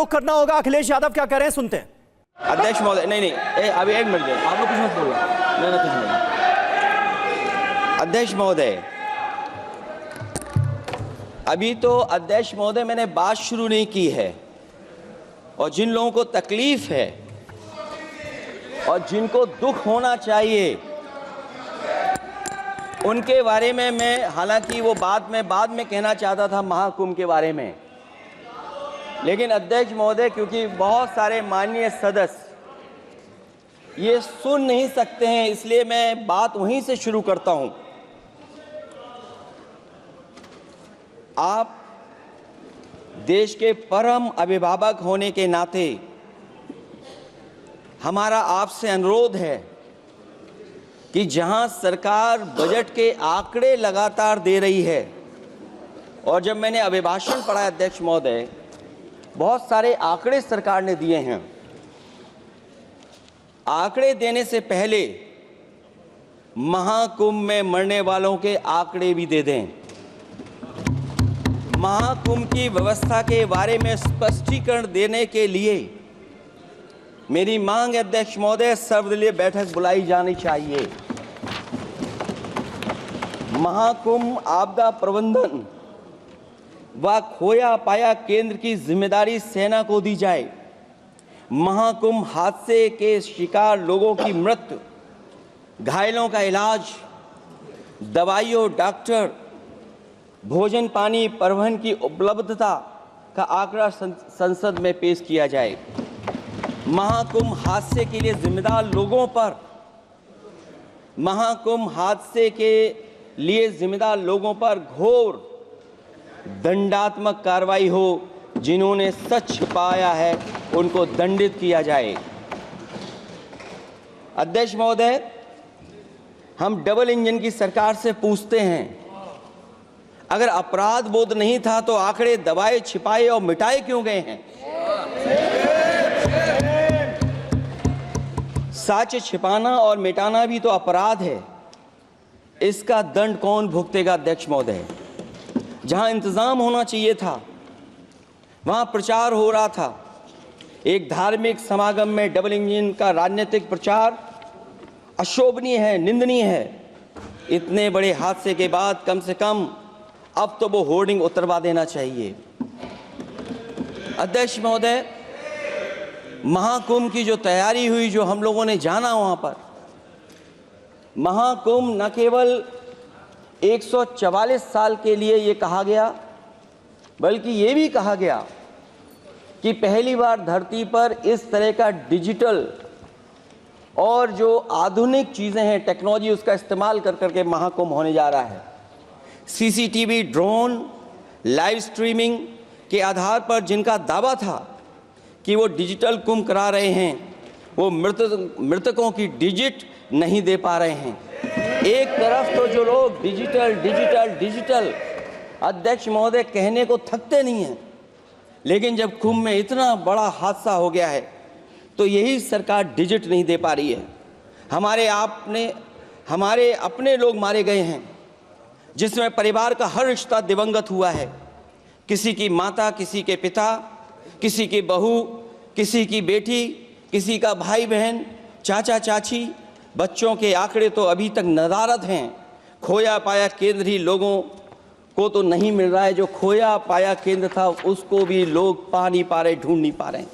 रुख करना होगा। अखिलेश यादव क्या कह रहे हैं, सुनते हैं। अध्यक्ष महोदय, नहीं, अभी एक मिनट, आप लोग कुछ मत बोलो। नहीं, कुछ नहीं। अध्यक्ष महोदय, अभी तो अध्यक्ष महोदय मैंने बात शुरू नहीं की है, और जिन लोगों को तकलीफ है और जिनको दुख होना चाहिए उनके बारे में मैं, हालांकि वो बाद में कहना चाहता था महाकुंभ के बारे में, लेकिन अध्यक्ष महोदय क्योंकि बहुत सारे माननीय सदस्य ये सुन नहीं सकते हैं, इसलिए मैं बात वहीं से शुरू करता हूं। आप देश के परम अभिभावक होने के नाते हमारा आपसे अनुरोध है कि जहां सरकार बजट के आंकड़े लगातार दे रही है, और जब मैंने अभिभाषण पढ़ा अध्यक्ष महोदय, बहुत सारे आंकड़े सरकार ने दिए हैं। आंकड़े देने से पहले महाकुंभ में मरने वालों के आंकड़े भी दे दें। महाकुंभ की व्यवस्था के बारे में स्पष्टीकरण देने के लिए मेरी मांग है अध्यक्ष महोदय, सर्वदलीय बैठक बुलाई जानी चाहिए। महाकुंभ आपदा प्रबंधन व खोया पाया केंद्र की जिम्मेदारी सेना को दी जाए। महाकुंभ हादसे के शिकार लोगों की मृत्यु, घायलों का इलाज, दवाइयों, डॉक्टर, भोजन पानी, परिवहन की उपलब्धता का आंकड़ा संसद में पेश किया जाए। महाकुंभ हादसे के लिए जिम्मेदार लोगों पर, महाकुंभ हादसे के लिए जिम्मेदार लोगों पर घोर दंडात्मक कार्रवाई हो। जिन्होंने सच छिपाया है उनको दंडित किया जाए। अध्यक्ष महोदय, हम डबल इंजन की सरकार से पूछते हैं, अगर अपराध बोध नहीं था तो आंकड़े दबाए, छिपाए और मिटाए क्यों गए हैं? सच छिपाना और मिटाना भी तो अपराध है। इसका दंड कौन भुगतेगा अध्यक्ष महोदय? जहां इंतजाम होना चाहिए था वहां प्रचार हो रहा था। एक धार्मिक समागम में डबल इंजन का राजनीतिक प्रचार अशोभनीय है, निंदनीय है। इतने बड़े हादसे के बाद कम से कम अब तो वो होर्डिंग उतरवा देना चाहिए। अध्यक्ष महोदय, महाकुंभ की जो तैयारी हुई, जो हम लोगों ने जाना वहां पर, महाकुंभ न केवल 144 साल के लिए ये कहा गया, बल्कि ये भी कहा गया कि पहली बार धरती पर इस तरह का डिजिटल और जो आधुनिक चीज़ें हैं, टेक्नोलॉजी, उसका इस्तेमाल कर करके महाकुंभ होने जा रहा है। सीसीटीवी, ड्रोन, लाइव स्ट्रीमिंग के आधार पर जिनका दावा था कि वो डिजिटल कुंभ करा रहे हैं, वो मृतकों की डिजिट नहीं दे पा रहे हैं। एक तरफ तो जो लोग डिजिटल डिजिटल डिजिटल अध्यक्ष महोदय कहने को थकते नहीं हैं, लेकिन जब कुंभ में इतना बड़ा हादसा हो गया है तो यही सरकार डिजिट नहीं दे पा रही है। हमारे अपने लोग मारे गए हैं, जिसमें परिवार का हर रिश्ता दिवंगत हुआ है। किसी की माता, किसी के पिता, किसी की बहू, किसी की बेटी, किसी का भाई बहन, चाचा चाची, बच्चों के आंकड़े तो अभी तक नदारद हैं। खोया पाया केंद्र ही लोगों को तो नहीं मिल रहा है, जो खोया पाया केंद्र था उसको भी लोग पा नहीं पा रहे, ढूंढ नहीं पा रहे हैं।